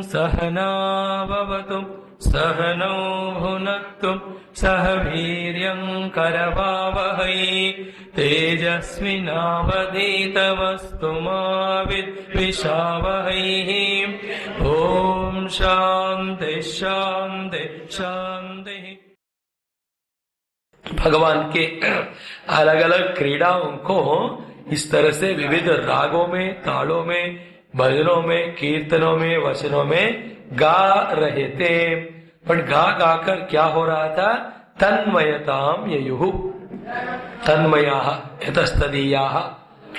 सहना भवतु सहनौ भुनक्तु सह वीर्यं करवावहै तेजस्विनावधीतमस्तु मा विद्विषावहै। ओम शांति शांति शांति। भगवान के अलग अलग क्रीड़ाओं को इस तरह से विविध रागों में, तालों में, भजनों में, कीर्तनों में, वचनों में गा रहे थे। पर गा गाकर क्या हो रहा था? तन्मयताम ययुः, तन्मयाः यतस्तदीयाः।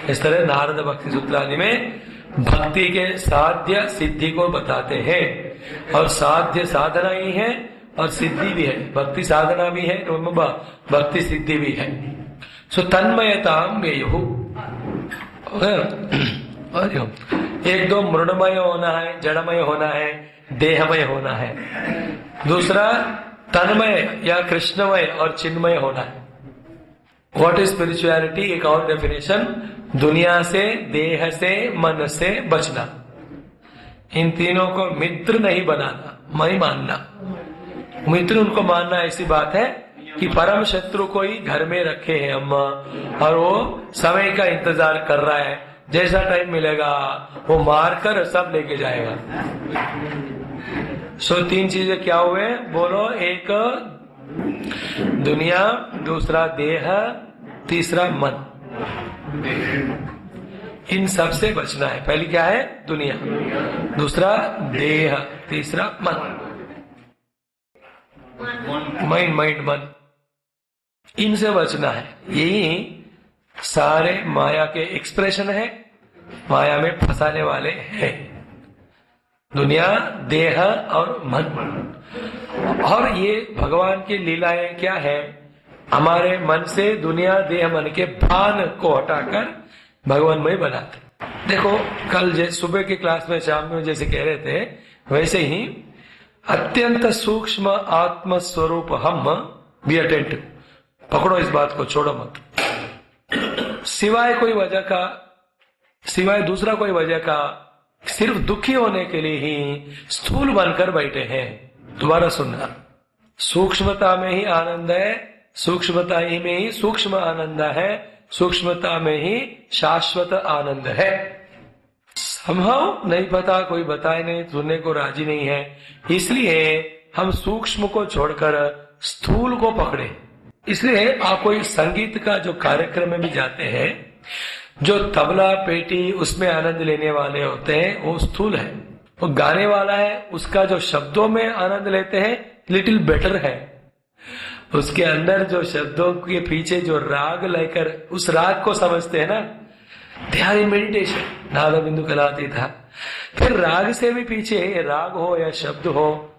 इस तरह नारद भक्ति सूत्र आदि में भक्ति के साध्य सिद्धि को बताते हैं। और साध्य साधना ही है और सिद्धि भी है, भक्ति साधना भी है, भक्ति सिद्धि भी है। सो तन्मयताम ययुः। एक दो मृणमय होना है, जड़मय होना है, देहमय होना है। दूसरा तन्मय या कृष्णमय और चिन्मय होना है। What is spirituality? एक और डेफिनेशन, दुनिया से, देह से, मन से बचना। इन तीनों को मित्र नहीं बनाना, नहीं मानना। मित्र उनको मानना ऐसी बात है कि परम शत्रु को ही घर में रखे हैं अम्मा, और वो समय का इंतजार कर रहा है, जैसा टाइम मिलेगा वो मारकर सब लेके जाएगा। सो तीन चीजें क्या हुए बोलो? एक दुनिया, दूसरा देह, तीसरा मन। इन सब से बचना है। पहली क्या है? दुनिया, दूसरा देह, तीसरा मन। माइंड मन, इनसे बचना है। यही सारे माया के एक्सप्रेशन है, माया में फंसाने वाले हैं। दुनिया, देह और मन। और ये भगवान की लीलाएं क्या है? हमारे मन से दुनिया, देह, मन के भान को हटाकर भगवानमय बनाते। देखो कल सुबह की क्लास में, शाम में जैसे कह रहे थे, वैसे ही अत्यंत सूक्ष्म आत्म स्वरूप हम बी अटेंटिव। पकड़ो इस बात को, छोड़ो मत। सिवाय कोई वजह का, सिवाय दूसरा कोई वजह का, सिर्फ दुखी होने के लिए ही स्थूल बनकर बैठे हैं। दोबारा सुनना, सूक्ष्मता में ही आनंद है, सूक्ष्मता ही में ही सूक्ष्म आनंद है, सूक्ष्मता में ही शाश्वत आनंद है। संभव नहीं पता, कोई बताए नहीं, सुनने को राजी नहीं है, इसलिए हम सूक्ष्म को छोड़कर स्थूल को पकड़े। इसलिए आप कोई संगीत का जो कार्यक्रम में भी जाते हैं, जो तबला पेटी उसमें आनंद लेने वाले होते हैं वो स्थूल है। वो गाने वाला है, उसका जो शब्दों में आनंद लेते हैं लिटिल बेटर है। उसके अंदर जो शब्दों के पीछे जो राग लेकर उस राग को समझते हैं ना, दे आर इन मेडिटेशन। नाद बिंदु कलाती था। फिर राग से भी पीछे राग हो या शब्द हो,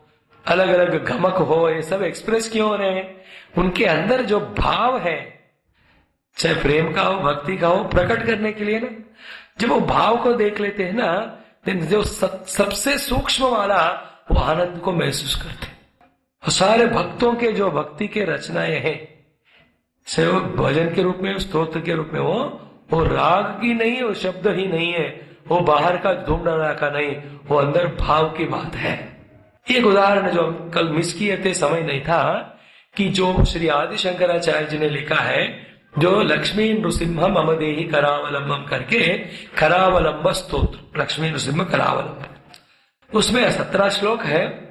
अलग अलग गमक हो, ये सब एक्सप्रेस क्यों हो रहे हैं? उनके अंदर जो भाव है, चाहे प्रेम का हो, भक्ति का हो, प्रकट करने के लिए ना, जब वो भाव को देख लेते हैं ना, जो सबसे सूक्ष्म वाला वो आनंद को महसूस करते हैं। और सारे भक्तों के जो भक्ति के रचनाएं हैं, चाहे वो भजन के रूप में, स्तोत्र के रूप में, वो राग की नहीं, वो शब्द ही नहीं है, वो बाहर का धूम डाला का नहीं, वो अंदर भाव की बात है। एक उदाहरण जो कल मिस किए थे, समय नहीं था, कि जो श्री आदि शंकराचार्य जी ने लिखा है, जो लक्ष्मी नृसिंह मम देहि करावलंबम करके करावलंब स्तोत्र, लक्ष्मी नृसिंह करावलंब, उसमें 17 श्लोक है।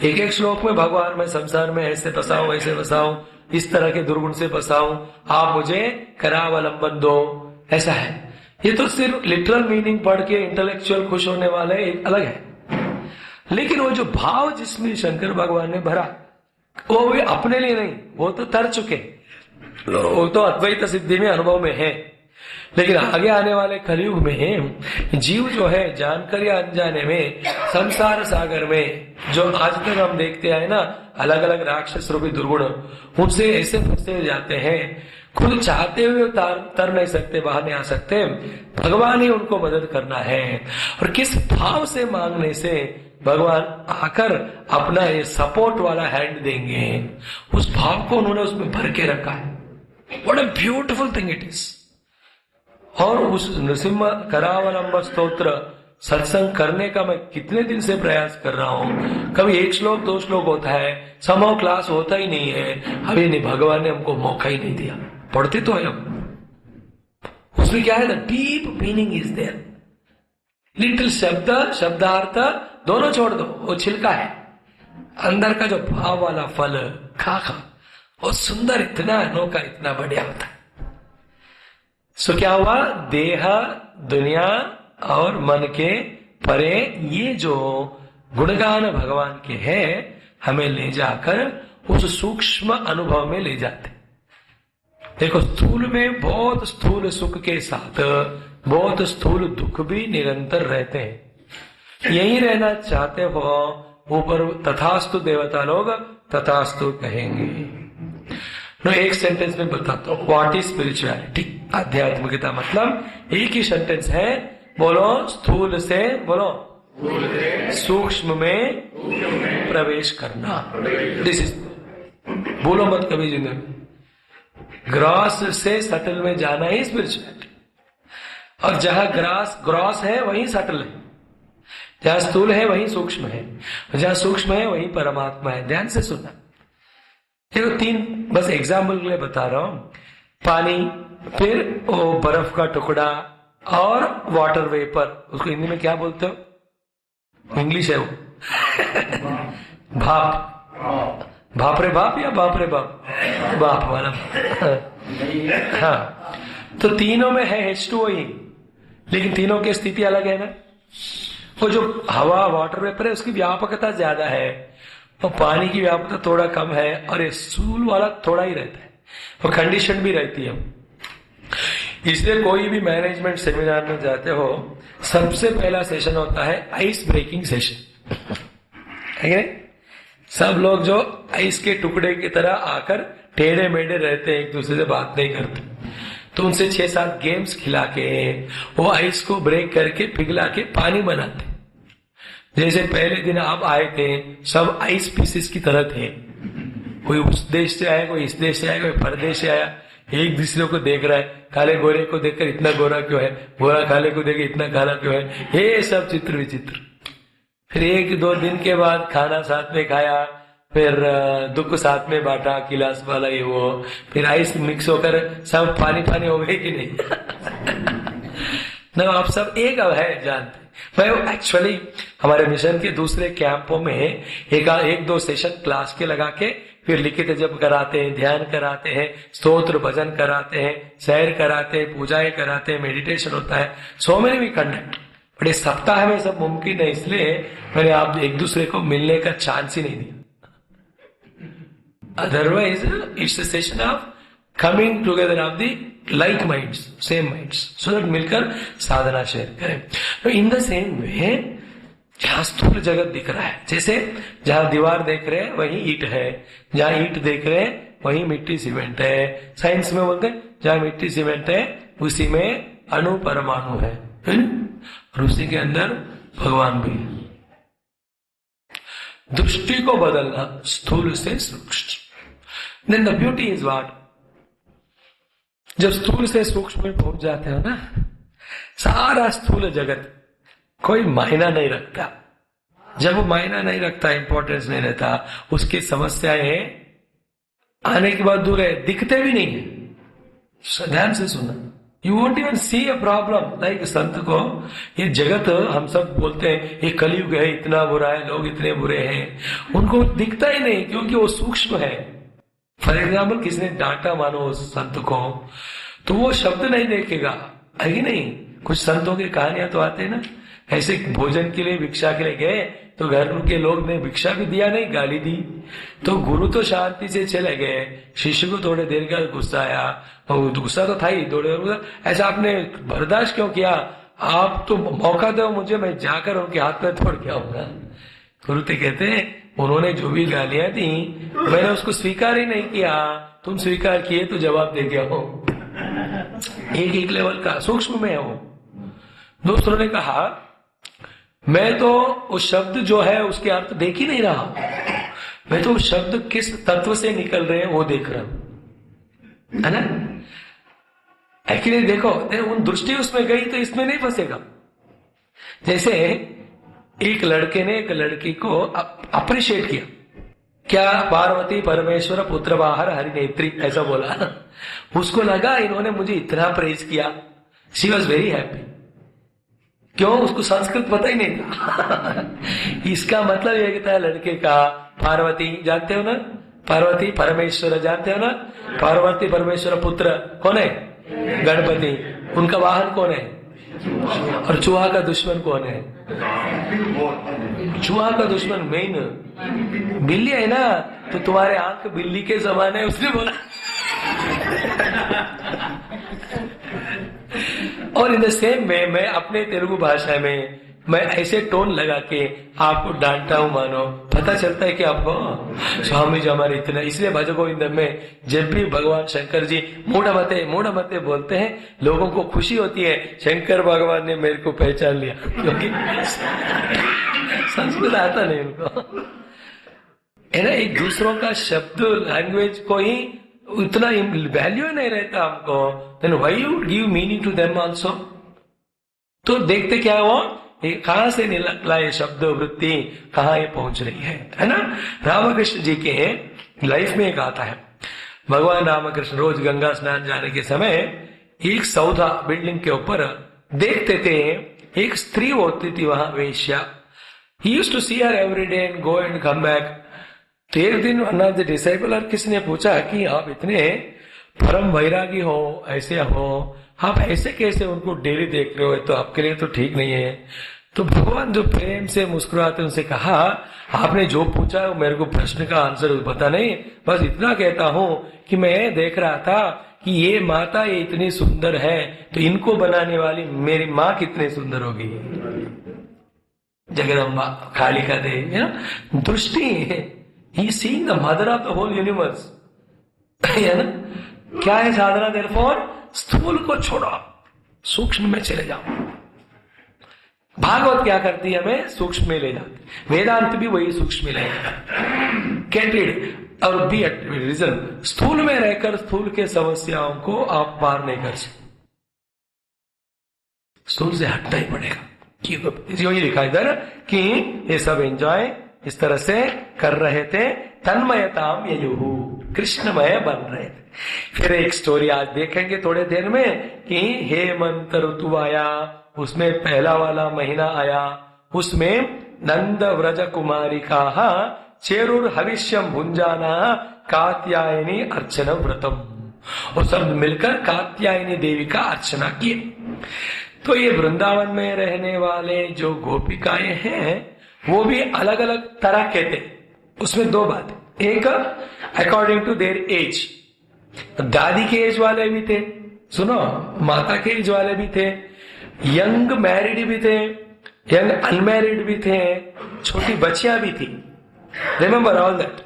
एक एक श्लोक में भगवान मैं संसार में ऐसे फंसाऊं, ऐसे फंसाऊं, इस तरह के दुर्गुण से फंसाऊं, आप मुझे करावलंबन दो, ऐसा है। ये तो सिर्फ लिटरल मीनिंग पढ़ के इंटेलेक्चुअल खुश होने वाले एक अलग है, लेकिन वो जो भाव जिसमें शंकर भगवान ने भरा, वो वे अपने लिए नहीं, वो तो तर चुके, वो तो अद्वैत सिद्धि में, अनुभव में है। लेकिन आगे आने वाले कलयुग में जीव जो है, जानकर या अनजाने में, संसार सागर में जो आज तक हम देखते आए ना, अलग अलग राक्षस रूपी दुर्गुण, उनसे ऐसे फंसे जाते हैं, खुद चाहते हुए तर नहीं सकते, बाहर नहीं आ सकते। भगवान ही उनको मदद करना है। और किस भाव से मांगने से भगवान आकर अपना ये सपोर्ट वाला हैंड देंगे। उस भाव को उन्होंने उसमें भर के रखा है। What a beautiful thing it is. और उस नृसिम्हा करावलंब स्तोत्र सत्संग करने का मैं कितने दिन से प्रयास कर रहा हूं। कभी 1 श्लोक 2 श्लोक होता है, समहाउ क्लास होता ही नहीं है। अभी नहीं, भगवान ने हमको मौका ही नहीं दिया। पढ़ते तो है हम, उसमें क्या है, the deep meaning is there. Little शब्द शब्दार्थ दोनों छोड़ दो, वो छिलका है, अंदर का जो भाव वाला फल खा वो सुंदर, इतना अनोखा, इतना बढ़िया होता है। सो क्या हुआ, देह दुनिया और मन के परे ये जो गुणगान भगवान के हैं, हमें ले जाकर उस सूक्ष्म अनुभव में ले जाते। देखो, स्थूल में बहुत स्थूल सुख के साथ बहुत स्थूल दुख भी निरंतर रहते हैं। यही रहना चाहते हो, ऊपर तथास्तु देवता लोग तथास्तु कहेंगे। नो, एक सेंटेंस में बताता हूं, व्हाट इज स्पिरिचुअलिटी, आध्यात्मिकता। मतलब एक ही सेंटेंस है, बोलो स्थूल से, बोलो सूक्ष्म में प्रवेश करना। दिस इज, बोलो मत कभी जिंदगी। ग्रॉस से सटल में जाना ही स्पिरिचुअलिटी। और जहां ग्रॉस है वहीं सटल है, जहां स्थूल है वहीं सूक्ष्म है, जहां सूक्ष्म है वहीं परमात्मा है। ध्यान से सुनना। देखो, 3 बस एग्जाम्पल के लिए बता रहा हूं। पानी, फिर वो बर्फ का टुकड़ा और वाटर वेपर, उसको हिंदी में क्या बोलते हो, इंग्लिश है वो भाप। भाप रे भाप या बाप रे बाप, बाप वाला। हाँ, तो तीनों में है H2O ही, लेकिन तीनों की स्थिति अलग है ना। वो जो हवा वाटर वेपर है उसकी व्यापकता ज्यादा है, और पानी की व्यापकता थोड़ा कम है, और ये स्थूल वाला थोड़ा ही रहता है, वो कंडीशन भी रहती है। इसलिए कोई भी मैनेजमेंट सेमिनार में जाते हो, सबसे पहला सेशन होता है आइस ब्रेकिंग सेशन, है नहीं? सब लोग जो आइस के टुकड़े की तरह आकर टेढ़े मेढ़े रहते हैं, एक दूसरे से बात नहीं करते, तो उनसे 6-7 गेम्स खिला के वो आइस को ब्रेक करके पिघला के पानी बनाते। जैसे पहले दिन आप आए थे, सब आइस पीसेस की तरह थे। कोई उस देश से आया, कोई इस देश से आया, कोई परदेश से आया, एक दूसरे को देख रहा है, काले गोरे को देखकर इतना गोरा क्यों है, गोरा काले को देख इतना काला क्यों है, ये सब चित्र विचित्र। फिर 1-2 दिन के बाद खाना साथ में खाया, फिर दुख साथ में बांटा, गिलास वाला ये वो, फिर आइस मिक्स होकर सब पानी पानी हो गए कि नहीं ना, आप सब एक है जानते। मैं एक्चुअली हमारे मिशन के दूसरे कैंपों में 1-2 सेशन क्लास के लगा के फिर लिखित जप कराते हैं, ध्यान कराते हैं, स्तोत्र भजन कराते हैं, सैर कराते हैं, पूजाएं कराते हैं, मेडिटेशन होता है, सो मेनी वी कंडक्ट। बड़े सप्ताह में सब मुमकिन है, इसलिए मैंने आप एक दूसरे को मिलने का चांस ही नहीं दिया। Otherwise it's a session of coming together of the like minds, same minds, so that मिलकर साधना शेयर करें। तो इन द सेम वे जहां स्थूल जगत दिख रहा है, जैसे जहां दीवार देख रहे हैं वहीं ईंट है, जहां ईंट देख रहे हैं वहीं मिट्टी सीमेंट है। साइंस में बोलते हैं जहां मिट्टी सीमेंट है उसी में अणु परमाणु है, और उसी के अंदर भगवान भी है। दृष्टि को बदलना स्थूल से सूक्ष्म। Then the beauty is what, जब स्थूल से सूक्ष्म में पहुंच जाते हो ना, सारा स्थूल जगत कोई मायना नहीं रखता। जब वो मायना नहीं रखता, इंपॉर्टेंस नहीं रहता, उसकी समस्याएं आने के बाद दूर है, दिखते भी नहीं है। ध्यान से सुनना, you won't even see a problem. Like संत को ये जगत, हम सब बोलते हैं ये कलयुग है, इतना बुरा है, लोग इतने बुरे हैं, उनको दिखता ही नहीं क्योंकि वो सूक्ष्म है। फॉर एग्जाम्पल, किसने डांटा मानो उस संत को, तो वो शब्द नहीं देखेगा, है कि नहीं? कुछ संतों की कहानियां तो आते हैं ना, ऐसे भोजन के लिए भिक्षा के लिए गए तो घर के लोग ने भिक्षा भी दिया नहीं, गाली दी, तो गुरु तो शांति से चले गए, शिष्य को थोड़े देर का गुस्सा आया, और गुस्सा तो था ही, थोड़े ऐसा आपने बर्दाश्त क्यों किया, आप तो मौका दो मुझे, मैं जाकर उनके हाथ में तोड़ के आऊंगा। गुरु तो कहते हैं उन्होंने जो भी गालियां दी मैंने उसको स्वीकार ही नहीं किया, तुम स्वीकार किए तो जवाब दे गया हो। एक लेवल का सूक्ष्म में है वो। दूसरों ने कहा मैं तो उस शब्द जो है उसके अर्थ देख ही नहीं रहा, मैं तो उस शब्द किस तत्व से निकल रहे हैं वो देख रहा हूं, है ना। एक्चुअली देखो, उन दृष्टि उसमें गई तो इसमें नहीं फंसेगा। जैसे एक लड़के ने एक लड़की को अप्रिशिएट किया, क्या पार्वती परमेश्वर पुत्र बाहर हरिनेत्री ऐसा बोला, उसको लगा इन्होंने मुझे इतना प्रेज किया, शी वॉज वेरी हैप्पी। क्यों? उसको संस्कृत पता ही नहीं था। इसका मतलब ये था लड़के का, पार्वती जानते हो ना, पार्वती परमेश्वर जानते हो ना, पार्वती परमेश्वर पुत्र कौन है? गणपति। उनका वाहन कौन है? और चूहा का दुश्मन कौन है? चूहा का दुश्मन मेन बिल्ली है ना, तो तुम्हारे आंख बिल्ली के समान है, उसने बोला। और इन द सेम वे मैं अपने तेलुगु भाषा में मैं ऐसे टोन लगा के आपको डांटता हूं, मानो पता चलता है कि आपको स्वामी जी हमारे इतना, इसलिए भज गोविंद में जब भी भगवान शंकर जी मूढ़ मते बोलते हैं, लोगों को खुशी होती है, शंकर भगवान ने मेरे को पहचान लिया, क्योंकि संस्कृत आता नहीं उनको, है ना। एक दूसरों का शब्द लैंग्वेज को ही उतना वैल्यू नहीं रहता हमको, then why you give meaning to them also. तो देखते क्या वो कहां से निकला ये शब्द वृत्ति, कहां ये पहुंच रही है ना। रामकृष्ण जी के लाइफ में एक आता है, भगवान रामकृष्ण रोज गंगा स्नान जाने के समय एक सौदा बिल्डिंग के ऊपर देखते थे, एक स्त्री होती थी वहां, वेश्या। He used to see her every day and go and come back. तो एक दिन वन ऑफ द डिसाइपल और किसी ने पूछा कि आप इतने परम वैरागी हो, ऐसे हो, आप ऐसे कैसे उनको डेली देख रहे हो, तो आपके लिए तो ठीक नहीं है। तो भगवान जो प्रेम से मुस्कुराते उनसे कहा, आपने जो पूछा है मेरे को प्रश्न का आंसर पता नहीं, बस इतना कहता हूं कि मैं देख रहा था कि ये माता ये इतनी सुंदर है, तो इनको बनाने वाली मेरी माँ कितनी सुंदर होगी, जगदम्बा कालिका देवी, दृष्टि। He seeing the mother of the whole universe, है ना। क्या है साधना? देयरफॉर स्थूल को छोड़ो, सूक्ष्म में चले जाओ। भागवत क्या करती है? हमें सूक्ष्म में ले जाती। वेदांत भी वही सूक्ष्म में ले जाता। गेट रीड और बी एट रीजन। स्थूल में रहकर स्थूल के समस्याओं को आप पार नहीं कर सकते, स्थूल से हटना ही पड़ेगा। यही लिखा इधर कि ये सब एंजॉय इस तरह से कर रहे थे, तन्मयताम ययुहु, कृष्णमय बन रहे थे। फिर एक स्टोरी आज देखेंगे थोड़े देर में कि हेमंत ऋतु आया, उसमें पहला वाला महीना आया, उसमें नंद व्रज कुमारी का चेरुर हविष्यम भुंजाना कात्यायनी अर्चना व्रतम, और सब मिलकर कात्यायनी देवी का अर्चना किए। तो ये वृंदावन में रहने वाले जो गोपिकाएं हैं वो भी अलग अलग तरह के थे। उसमें दो बात, एक अकॉर्डिंग टू देयर एज, दादी के एज वाले भी थे, सुनो, माता के एज वाले भी थे, यंग मैरिड भी थे, यंग अनमैरिड भी थे, छोटी बच्चियां भी थी। Remember all that.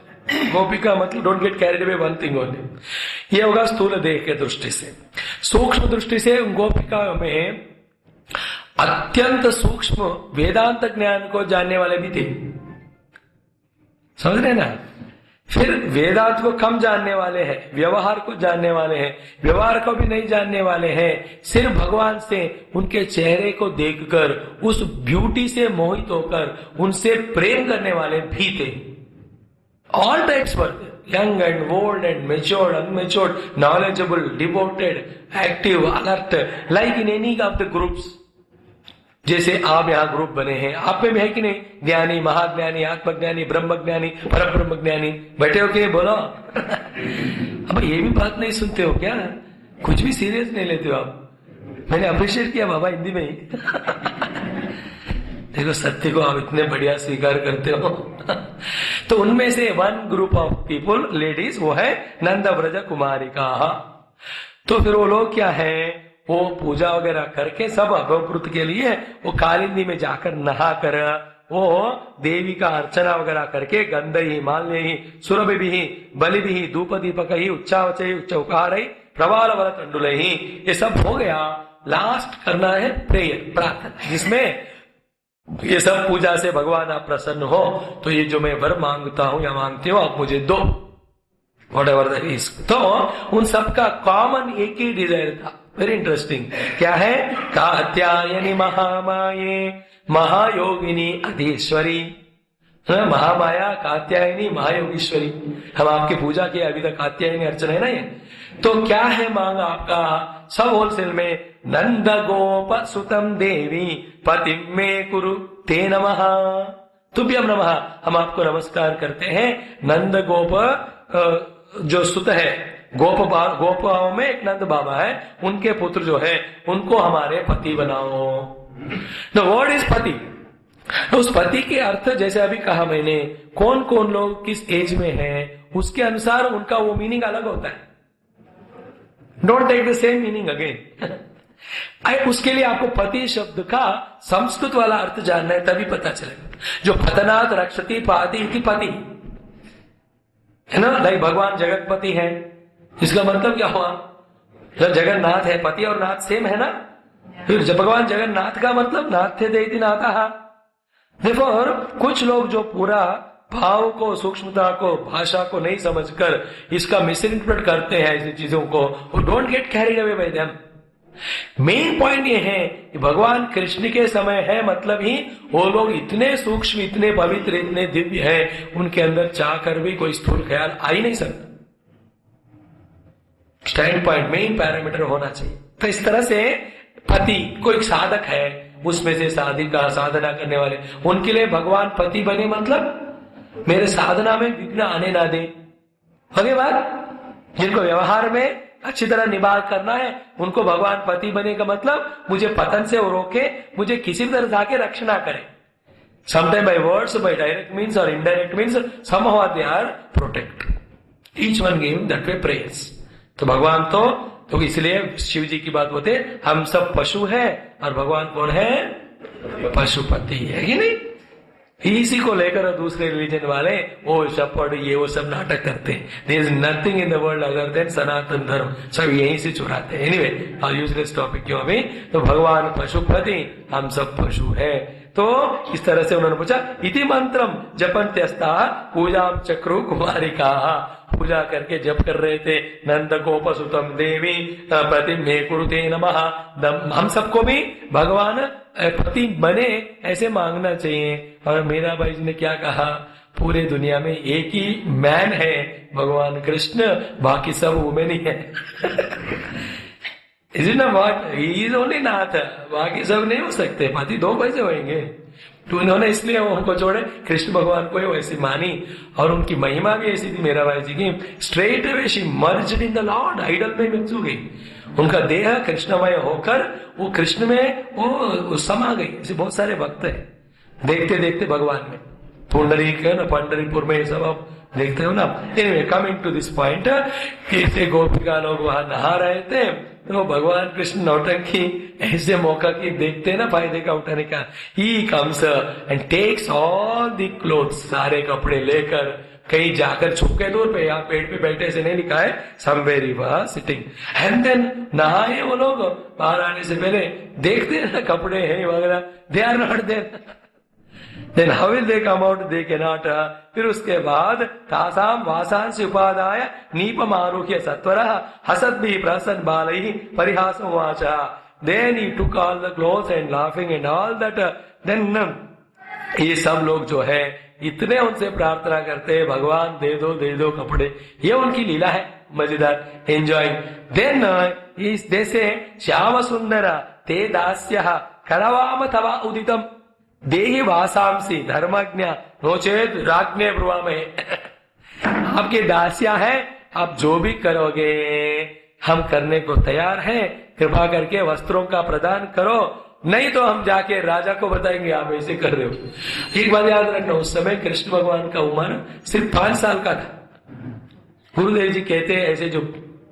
गोपिका मतलब don't get carried away, one thing only. ये होगा स्थूल देह के दृष्टि से। सूक्ष्म दृष्टि से गोपिका में अत्यंत सूक्ष्म वेदांत ज्ञान को जानने वाले भी थे, समझ रहे ना। फिर वेदांत को कम जानने वाले हैं, व्यवहार को जानने वाले हैं, व्यवहार को भी नहीं जानने वाले हैं, सिर्फ भगवान से उनके चेहरे को देखकर उस ब्यूटी से मोहित होकर उनसे प्रेम करने वाले भी थे। All types were young and old and matured, अनमेच्योर्ड, knowledgeable, devoted, active, alert, like in any of the groups. जैसे आप यहाँ ग्रुप बने हैं, आप में भी है कि नहीं? ज्ञानी, महाज्ञानी, आत्मज्ञानी, ब्रह्मज्ञानी, परम ब्रह्मज्ञानी बैठे हो कि नहीं? बोलो। अब ये भी बात नहीं सुनते हो क्या? कुछ भी सीरियस नहीं लेते हो आप। मैंने अप्रिशिएट किया बाबा हिंदी में ही। देखो सत्य को आप इतने बढ़िया स्वीकार करते हो। तो उनमें से one group of people, ladies, वो है नंद व्रज कुमारिका। तो फिर वो लोग क्या है, वो पूजा वगैरह करके सब अभवपुत्र के लिए वो कालिंदी में जाकर नहा कर वो देवी का अर्चना वगैरह करके गंध ही, माल्य ही, सुरभि भी ही, बलि भी ही, धूप दीपक ही, उच्चावच ही, उच्च उपहार ही, प्रवाल वर तंडुल ही, ये सब हो गया। लास्ट करना है प्रेयर, प्रार्थना, जिसमें ये सब पूजा से भगवान आप प्रसन्न हो तो ये जो मैं वर मांगता हूं या मांगती हूँ आप मुझे दो, whatever that is। तो उन सबका कॉमन एक ही डिजायर था। Very interesting. क्या है? कात्यायनी महामाये महायोगिनी अधीश्वरी। महामाया, कात्यायनी, महायोगीश्वरी। हम आपकी पूजा किए अभी तक, कात्यायनी अर्चना है ना ये। तो क्या है मांग आपका? सब होलसेल में नंद गोप सुतम देवी पति में कुरु ते नमः तुभ्यम नमः। हम आपको नमस्कार करते हैं। नंद गोप जो सुत है, गोपाओं में एक नंद बाबा है, उनके पुत्र जो है उनको हमारे पति बनाओ। द वर्ड इज पति। उस पति के अर्थ जैसे अभी कहा मैंने, कौन कौन लोग किस एज में हैं उसके अनुसार उनका वो मीनिंग अलग होता है। Don't take the same meaning again. उसके लिए आपको पति शब्द का संस्कृत वाला अर्थ जानना है, तभी पता चलेगा। जो पतनात् रक्षति पाति इति पति है ना, लाइक भगवान जगतपति है, इसका मतलब क्या हुआ? जब जगन्नाथ है, पति और नाथ सेम है ना, फिर जब भगवान जगन्नाथ का मतलब नाथ थे देती नाथा। देखो, कुछ लोग जो पूरा भाव को, सूक्ष्मता को, भाषा को नहीं समझकर इसका मिस इंटरप्रेट करते हैं ऐसी चीजों को, वो don't get carried away by them. Main point ये है कि भगवान कृष्ण के समय है मतलब ही वो लोग इतने सूक्ष्म, इतने पवित्र, इतने दिव्य है, उनके अंदर चाह कर भी कोई स्थूल ख्याल आ ही नहीं सकता। स्टैंड पॉइंट, मेन पैरामीटर होना चाहिए। तो इस तरह से पति कोई साधक है, उसमें से साधिका, साधना करने वाले, उनके लिए भगवान पति बने मतलब मेरे साधना में विघ्न आने ना दे। अगे बात, जिनको व्यवहार में अच्छी तरह निभा करना है उनको भगवान पति बने का मतलब मुझे पतन से रोके, मुझे किसी भी तरह जाके रक्षणा करे। Sometime by words, bye direct means और indirect means, somehow they are protect. Each one give that way prayers. तो भगवान तो इसलिए शिव जी की बात बोलते, हम सब पशु हैं और भगवान कौन है? पशुपति है कि नहीं? इसी को लेकर दूसरे रिलीजन वाले वो शपथ ये वो सब नाटक करते हैं। There is nothing in the world other than सनातन धर्म, सब यहीं से चुराते हैं। एनीवे, और यूजलेस टॉपिक क्यों अभी? तो भगवान पशुपति, हम सब पशु है। तो इस तरह से उन्होंने पूछा, इति मंत्रम जपन्त्यस्ता पूजाम चक्रु कुमारिका। पूजा करके जप कर रहे थे, नंद गोप सुतम देवी पति में कुरुते नमः। हम सबको भी भगवान पति बने ऐसे मांगना चाहिए। और मीरा बाई जी ने क्या कहा? पूरे दुनिया में एक ही मैन है, भगवान कृष्ण, बाकी सब वुमेन ही है। Is it not what? He is only नाथ, बाकी सब नहीं हो सकते। पति दो कैसे होंगे? तो उन्होंने इसलिए उनको छोड़े, कृष्ण भगवान को वैसी मानी। और उनकी महिमा भी ऐसी थी मीरा बाई जी की, straight away she merged in the lord, idol में मिक्स हो गई। उनका देह कृष्णमय होकर वो कृष्ण में वो समा गई। ऐसे बहुत सारे भक्त हैं, देखते देखते भगवान में। पुंडरीक है ना, पंडरीपुर में सब आप देखते हो ना। Anyway, coming to this point, कैसे गोपिका लोग वहां नहा रहे थे, तो भगवान कृष्ण नौटंकी ऐसे मौका की देखते ना फायदे का उठाने का, he comes and takes all the clothes, सारे कपड़े लेकर कहीं जाकर छुपके दूर पे, यहाँ पेड़ पे बैठे से नहीं लिखा है, somewhere he was sitting, and then नहाए वो लोग। बाहर आने से पहले देखते ना कपड़े हैं वगैरह, they are not there, then how will they come out? They can not. फिर उसके बाद तासाम वासांसि उपादाय नीपमारुह्य सत्वरः हसद्भिः प्रसन्न बालैः परिहासोवाच। Then he took all the clothes and laughing and all that. Then ये सब लोग जो है इतने उनसे प्रार्थना करते हैं, भगवान दे दो कपड़े। ये उनकी लीला है, मजेदार, एंजॉइंग। देन इस देशे श्याम सुंदर ते दास्यः करवाम तवा उदितम देहि वासांसी धर्मज्ञ नोचेत राज्ञे ब्रुवामहे। आपके दासिया है, आप जो भी करोगे हम करने को तैयार हैं, कृपा करके वस्त्रों का प्रदान करो, नहीं तो हम जाके राजा को बताएंगे आप ऐसे कर रहे हो। एक बात याद रखना, उस समय कृष्ण भगवान का उम्र सिर्फ 5 साल का था। गुरुदेव जी कहते हैं ऐसे जो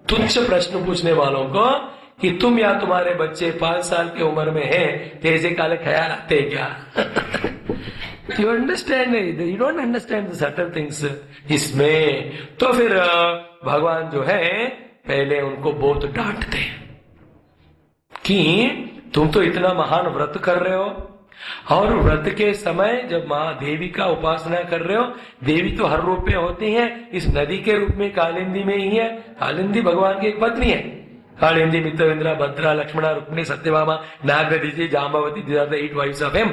तुच्छ प्रश्न पूछने वालों को कि तुम या तुम्हारे बच्चे 5 साल की उम्र में हैं, ऐसे काले ख्याल आते क्या? You understand, you don't understand the subtle things इसमें। तो फिर भगवान जो है पहले उनको बहुत डांटते कि तुम तो इतना महान व्रत कर रहे हो, और व्रत के समय जब माँ देवी का उपासना कर रहे हो, देवी तो हर रूप में होती है, इस नदी के रूप में कालिंदी में ही है। कालिंदी भगवान की एक पत्नी है। कालिंदी, मित्रविंद्रा, भद्रा, लक्ष्मणा, रुक्मिणी, सत्यभामा, नागनदी, Jambavati, these are the 8 wives of him।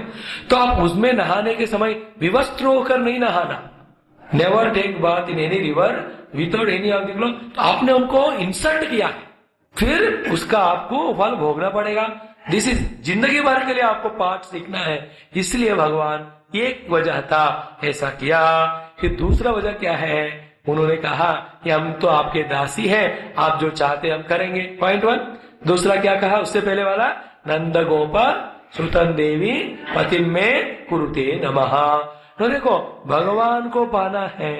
तो आप उसमें नहाने के समय विवस्त्र होकर नहीं नहाना। Never take bath in any river without any of the cloth. तो आपने उनको इंसल्ट किया है, फिर उसका आपको फल भोगना पड़ेगा। दिस इज जिंदगी भर के लिए आपको पाठ सीखना है। इसलिए भगवान एक वजह था ऐसा किया। फिर दूसरा वजह क्या है? उन्होंने कहा कि हम तो आपके दासी हैं, आप जो चाहते हम करेंगे। पॉइंट 1। दूसरा क्या कहा उससे पहले वाला? नंद गोप सुतन देवी पतिम में कुरुते नमः। तो देखो, भगवान को पाना है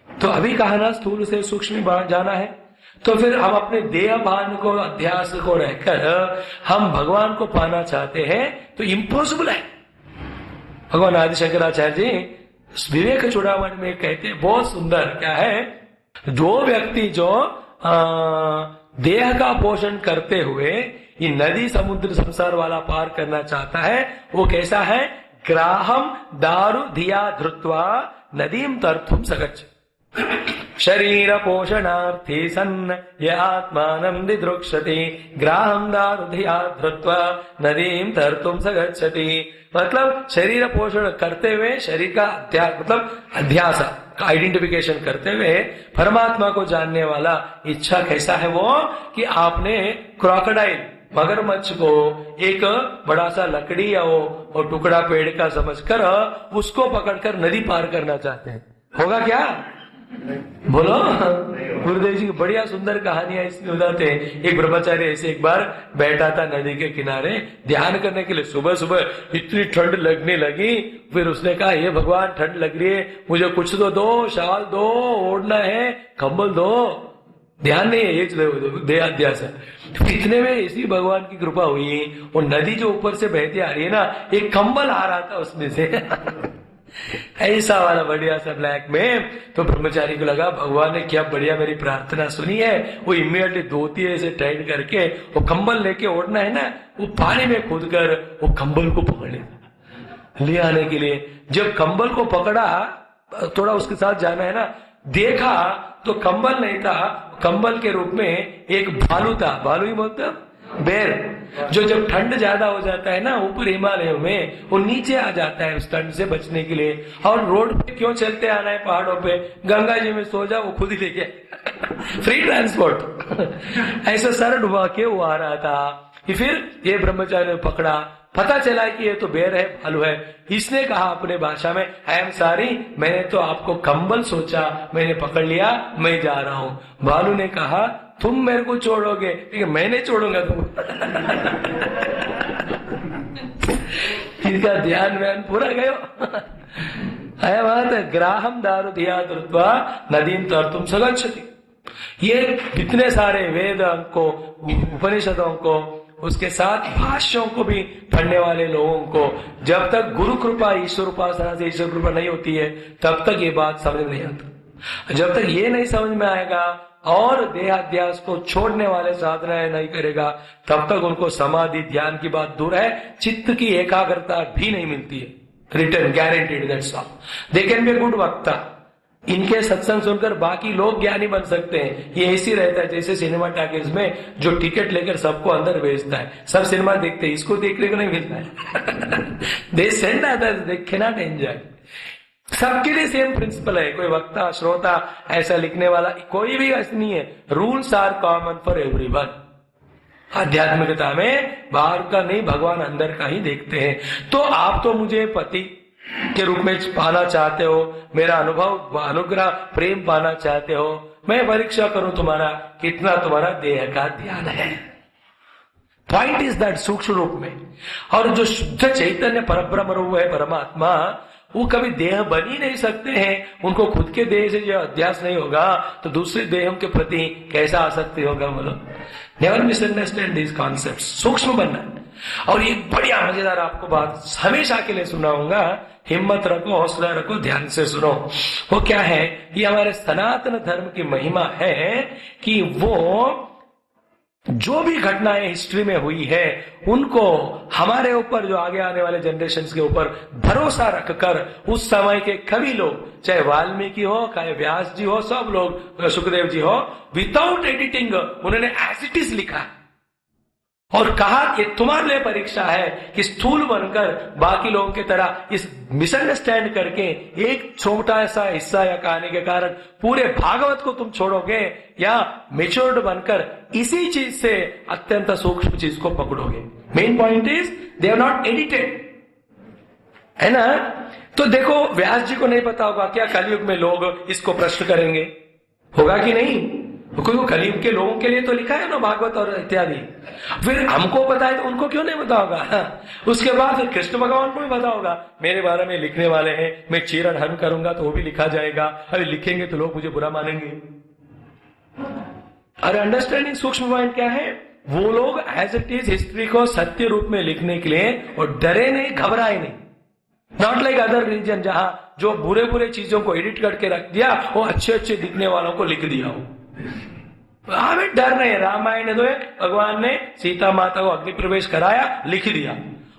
तो अभी कहा ना स्थूल से सूक्ष्म जाना है, तो फिर हम अपने देह भान को, अध्यास को रहकर हम भगवान को पाना चाहते हैं तो इम्पॉसिबल है। भगवान आदि शंकराचार्य जी विवेक चूड़ामणि में कहते हैं, बहुत सुंदर, क्या है? जो व्यक्ति जो देह का पोषण करते हुए ये नदी समुद्र संसार वाला पार करना चाहता है, वो कैसा है? ग्राहम दारु धिया धृत्वा नदीम तर्थुम सगच्छ। शरीर पोषणार्थी सन्न ये आत्मानं दिदृक्षति ग्राहम दारु धिया धृत्वा नदीम तर्थुम सगच्छति। मतलब शरीर पोषण करते हुए, शरीर का मतलब अध्यास का आइडेंटिफिकेशन करते हुए परमात्मा को जानने वाला इच्छा कैसा है? वो कि आपने क्रोकोडाइल मगरमच्छ को एक बड़ा सा लकड़ी या वो टुकड़ा पेड़ का समझकर उसको पकड़कर नदी पार करना चाहते हैं। होगा क्या? बोलो। गुरुदेव जी की बढ़िया सुंदर कहानियां इसमें बताते हैं। एक ब्रह्मचारी ऐसे एक बार बैठा था नदी के किनारे ध्यान करने के लिए। सुबह सुबह इतनी ठंड लगने लगी, फिर उसने कहा, ये भगवान ठंड लग रही है, मुझे कुछ तो दो, शाल दो, ओढ़ना है, कंबल दो। ध्यान नहीं है, ये देह अध्यास है। इतने में इसी भगवान की कृपा हुई, वो नदी जो ऊपर से बहती आ रही है ना, एक कंबल आ रहा था उसमें से ऐसा वाला बढ़िया सा ब्लैक में। तो ब्रह्मचारी को लगा भगवान ने क्या बढ़िया मेरी प्रार्थना सुनी है। वो इमीडिएटली धोती ऐसे टाइट करके वो कंबल लेके ओढ़ना है ना, वो पानी में कूद कर वो कंबल को पकड़े ले आने के लिए। जब कंबल को पकड़ा, थोड़ा उसके साथ जाना है ना, देखा तो कंबल नहीं था, कंबल के रूप में एक भालू था। भालू ही मतलब बेर, जो जब ठंड ज्यादा हो जाता है ना ऊपर हिमालयों में, वो नीचे आ जाता है उस ठंड से बचने के लिए। और रोड पे क्यों चलते आना है पहाड़ों पे? गंगा जी में सो जा, वो खुद ही लेके फ्री ट्रांसपोर्ट। ऐसा सर डुबा के वो आ रहा था। फिर ये ब्रह्मचारी ने पकड़ा, पता चला कि ये तो बेर है, भालू है। इसने कहा अपने भाषा में, आई एम सॉरी, मैंने तो आपको कंबल सोचा, मैंने पकड़ लिया, मैं जा रहा हूं। भालू ने कहा, तुम मेरे को छोड़ोगे? ठीक, मैं नहीं छोड़ूंगा तुम। इसका ध्यान व्यान पूरा गयो। आया बात है, ग्राहम दारु धिया धृत्वा नदीम तर्थुम सगच्छति। ये कितने सारे वेदों को, उपनिषदों को, उसके साथ भाष्यों को भी पढ़ने वाले लोगों को जब तक गुरु कृपा, ईश्वर उपासना से ईश्वर कृपा नहीं होती है, तब तक ये बात समझ में नहीं आता। जब तक ये नहीं समझ में आएगा और देहाध्यास को छोड़ने वाले साधनाएं नहीं करेगा, तब तक उनको समाधि ध्यान की बात दूर है, चित्त की एकाग्रता भी नहीं मिलती है। Return guaranteed, that's all. They can be a good वक्ता। इनके सत्संग सुनकर बाकी लोग ज्ञानी बन सकते हैं। ये ऐसी रहता है जैसे सिनेमा टॉकीज में जो टिकट लेकर सबको अंदर भेजता है। सब सिनेमा देखते हैं, इसको देखने को नहीं मिलता है। They send others, they cannot enjoy. सबके लिए सेम प्रिंसिपल है। कोई वक्ता, श्रोता, ऐसा लिखने वाला कोई भी ऐसा नहीं है। Rules are common for everyone. आध्यात्मिकता में बाहर का नहीं, भगवान अंदर का ही देखते हैं। तो आप तो मुझे पति के रूप में पाना चाहते हो, मेरा अनुभव, अनुग्रह, प्रेम पाना चाहते हो। मैं परीक्षा करूं तुम्हारा, कितना तुम्हारा देह का ध्यान है। पॉइंट इज दैट सूक्ष्म रूप में। और जो शुद्ध चैतन्य परब्रह्म रूप है परमात्मा, वो कभी देह बन ही नहीं सकते हैं। उनको खुद के देह से जो अध्यास नहीं होगा तो दूसरे देहों के प्रति कैसा आसक्ति होगा? बोलो। Never misunderstand this concept. सूक्ष्म बनना। और एक बढ़िया मजेदार आपको बात हमेशा के लिए सुनाऊंगा, हिम्मत रखो, हौसला रखो, ध्यान से सुनो। वो क्या है? ये हमारे सनातन धर्म की महिमा है कि वो जो भी घटनाएं हिस्ट्री में हुई है उनको हमारे ऊपर, जो आगे आने वाले जनरेशन के ऊपर भरोसा रखकर उस समय के कवि लोग, चाहे वाल्मीकि हो, चाहे व्यास जी हो, सब लोग, सुखदेव जी हो, विदाउट एडिटिंग उन्होंने एज इट इज लिखा और कहा कि तुम्हारे लिए परीक्षा है कि स्थूल बनकर बाकी लोगों की तरह इस मिसअंडरस्टैंड करके एक छोटा सा हिस्सा या कहानी के कारण पूरे भागवत को तुम छोड़ोगे, या मेच्योर्ड बनकर इसी चीज से अत्यंत सूक्ष्म चीज को पकड़ोगे। Main point is they are not edited, है ना। तो देखो, व्यास जी को नहीं पता होगा क्या कलयुग में लोग इसको प्रश्न करेंगे, होगा कि नहीं? क्योंकि वो कलयुग के लोगों के लिए तो लिखा है ना भागवत और इत्यादि। फिर हमको पता है तो उनको क्यों नहीं पता होगा? उसके बाद फिर कृष्ण भगवान को भी पता होगा, मेरे बारे में लिखने वाले हैं, मैं चीरण हन करूंगा तो वो भी लिखा जाएगा, अभी लिखेंगे तो लोग मुझे बुरा मानेंगे। अरे अंडरस्टैंडिंग सूक्ष्म पॉइंट क्या है? वो लोग एज इट इज हिस्ट्री को सत्य रूप में लिखने के लिए और डरे नहीं, घबराए नहीं। नॉट लाइक अदर रिलीजन जहां जो बुरे बुरे चीजों को एडिट करके रख दिया, वो अच्छे अच्छे दिखने वालों को लिख दिया हो। हमें डर नहीं। रामायण में भगवान ने सीता माता को अग्नि प्रवेश कराया, लिख दिया,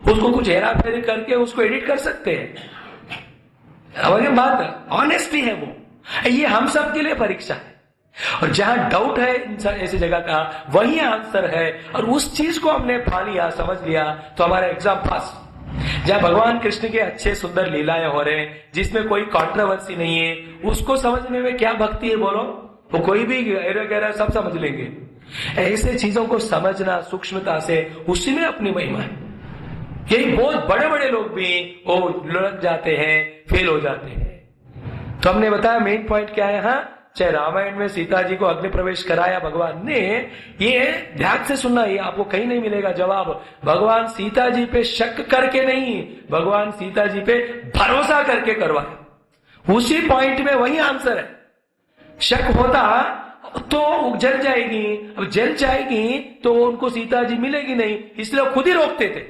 उसको कुछ हेरा फेरी करके उसको एडिट कर सकते हैं। बात ऑनेस्टी है वो, ये हम सब के लिए परीक्षा है। और जहां डाउट है ऐसी जगह का, वही आंसर है। और उस चीज को हमने पा लिया, समझ लिया, तो हमारा एग्जाम पास। जहां भगवान कृष्ण के अच्छे सुंदर लीलाएं हो रहे हैं, जिसमें कोई कंट्रोवर्सी नहीं है, उसको समझने में क्या भक्ति है बोलो? वो कोई भी गहरा सब समझ लेंगे। ऐसे चीजों को समझना सूक्ष्मता से, उसी में अपनी महिमा है। यही बहुत बड़े बड़े लोग भी वो लुढ़क जाते हैं, फेल हो जाते हैं। तो हमने बताया मेन पॉइंट क्या है। हाँ, चाहे रामायण में सीता जी को अग्नि प्रवेश कराया भगवान ने, ये ध्यान से सुनना, ये आपको कहीं नहीं मिलेगा जवाब। भगवान सीता जी पे शक करके नहीं, भगवान सीता जी पे भरोसा करके करवाया। उसी पॉइंट में वही आंसर है। शक होता तो जल जाएगी, अब जल जाएगी तो उनको सीता जी मिलेगी नहीं, इसलिए वो खुद ही रोकते थे।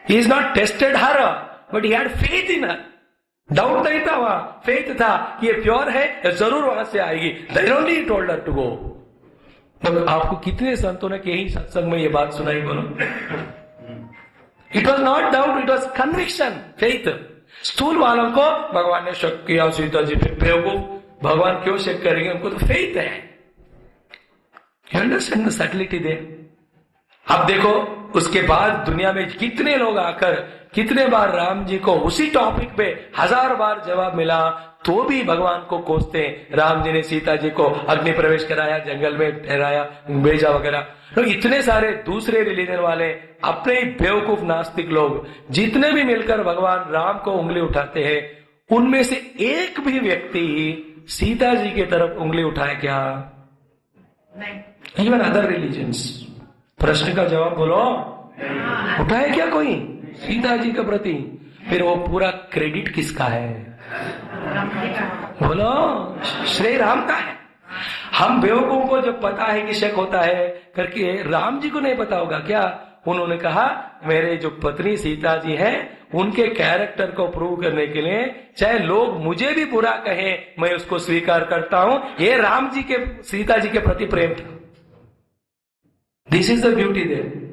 He is not tested her, but he had faith in her. Doubt नहीं था वहां, फेथ था कि ये प्योर है, जरूर वहां से आएगी। Then only he told her to go. तो आपको कितने संतों ने यही सत्संग में ये बात सुनाई बोलो? It was not doubt, it was conviction, faith. स्थूल वालों को भगवान ने शक किया सीता जी पे, बेवकूफ, भगवान क्यों शक करेंगे? उनको तो फेथ है। You understand the subtlety there? अब देखो, उसके बाद दुनिया में कितने लोग आकर कितने बार राम जी को उसी टॉपिक पे 1000 बार जवाब मिला, तो भी भगवान को कोसते। राम जी ने सीता जी को अग्नि प्रवेश कराया, जंगल में ठहराया, भेजा वगैरह। तो इतने सारे दूसरे रिलीजन वाले, अपने ही बेवकूफ नास्तिक लोग, जितने भी मिलकर भगवान राम को उंगली उठाते हैं, उनमें से एक भी व्यक्ति सीता जी की तरफ उंगली उठाए क्या? नहीं। Even other religions. प्रश्न का जवाब बोलो, उठाए क्या कोई सीता जी के प्रति? फिर वो पूरा क्रेडिट किसका है? बोलो, श्रेय राम का है। हम बेवकूफ को जब पता है कि शक होता है करके, राम जी को नहीं पता होगा क्या? उन्होंने कहा मेरे जो पत्नी सीता जी है, उनके कैरेक्टर को प्रूव करने के लिए चाहे लोग मुझे भी बुरा कहें, मैं उसको स्वीकार करता हूं। ये राम जी के सीता जी के प्रति प्रेम था। This is the beauty there.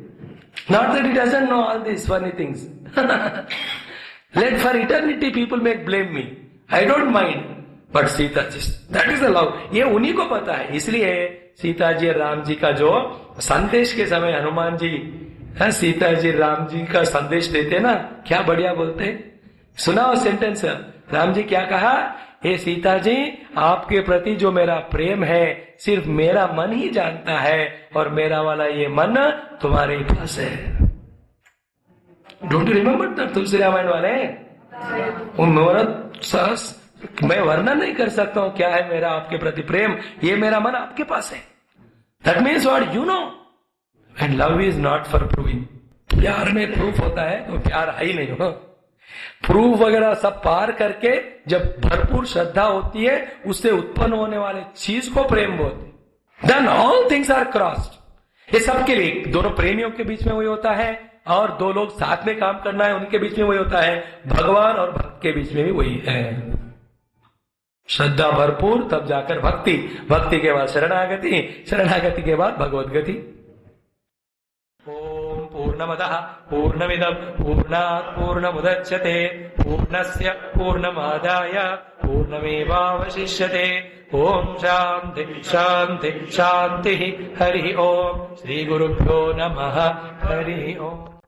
Not that he doesn't know all this funny things. Let for eternity people make blame me, I don't mind, but Sita ji, that is the love. ये उन्हीं को पता है। इसलिए सीता जी और राम जी का जो संदेश के समय हनुमान जी, सीता जी राम जी का संदेश देते ना, क्या बढ़िया बोलते हैं। सुना सेंटेंस, राम जी क्या कहा? हे सीता जी, आपके प्रति जो मेरा प्रेम है सिर्फ मेरा मन ही जानता है, और मेरा वाला ये मन तुम्हारे ही पास है। Don't you remember that? तुलसी रामायण वाले मैं वर्णन नहीं कर सकता हूं क्या है मेरा आपके प्रति प्रेम, ये मेरा मन आपके पास है। That means what you know. And love is not for proving. प्यार में प्रूफ होता है तो प्यार है ही नहीं हो। प्रूफ वगैरह सब पार करके जब भरपूर श्रद्धा होती है, उससे उत्पन्न होने वाले चीज को प्रेम बोलते। Then all things are crossed. ये सबके लिए, दोनों प्रेमियों के बीच में वही होता है, और दो लोग साथ में काम करना है उनके बीच में वही होता है, भगवान और भक्त के बीच में भी वही है। श्रद्धा भरपूर, तब जाकर भक्ति, भक्ति के बाद शरणागति, शरणागति के बाद भगवत गति। ओम पूर्णमदः पूर्णमिदं पूर्णात् पूर्णमुदच्यते पूर्णस्य पूर्णमादाय पूर्णमेवावशिष्यते। ओम शांति शांति शांति। हरि ओम। श्री गुरुभ्यो नमः। हरि ओम।